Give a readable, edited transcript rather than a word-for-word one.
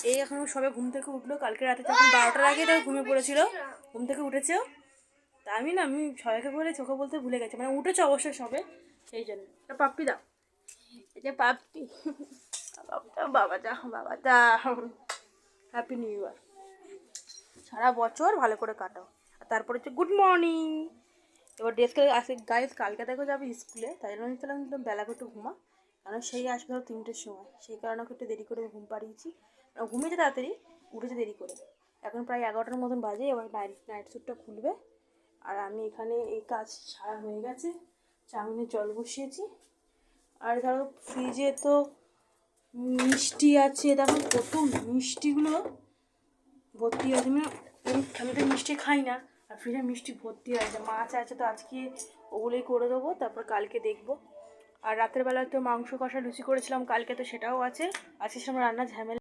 এই এখন সবে ঘুম থেকে উঠলো, কালকে রাতে তখন 12টার আগে তার ঘুমিয়ে পড়েছিল, ঘুম থেকে উঠেছেও। তা আমি সবাইকে বলে চোখে বলতে ভুলে গেছি, মানে উঠেছে অবশ্যই সবে, সেই জন্য। এটা পাপ্পি দাও, এই যে পাপ্পি, বাবাটা হ্যাপি নিউ ইয়ার, সারা বছর ভালো করে কাটাও। আর তারপরে হচ্ছে গুড মর্নিং। এবার ড্রেসকে আসে গাইজ, কালকে দেখো যাবে স্কুলে, তাই জন্য আমি বললাম বেলা করে একটু ঘুমা, কারণ সেই আসবে ধরো 3টের সময়, সেই কারণে ওকে একটু দেরি করে ঘুম পাড়িয়েছি। ঘুমিয়েছে তাড়াতাড়ি, উঠেছে দেরি করে। এখন প্রায় 11টার মতন বাজে, এবার নাইট স্যুটটা খুলবে। আর আমি এখানে এই কাজ সারা হয়ে গেছে, চাউমিনের জল বসিয়েছি। আর ধরো ফ্রিজে তো মিষ্টি আছে, দেখো কত মিষ্টিগুলো ভর্তি আছে, মানে আমি তো মিষ্টি খাই না, আর ফ্রিজে মিষ্টি ভর্তি আছে। মাছ আছে তো আজকে ওগুলোই করে দেবো, তারপর কালকে দেখবো। আর রাতের বেলা তো মাংস কষা লুচি করেছিলাম কালকে, তো সেটাও আছে। আজকে সেরকম রান্না ঝামেলা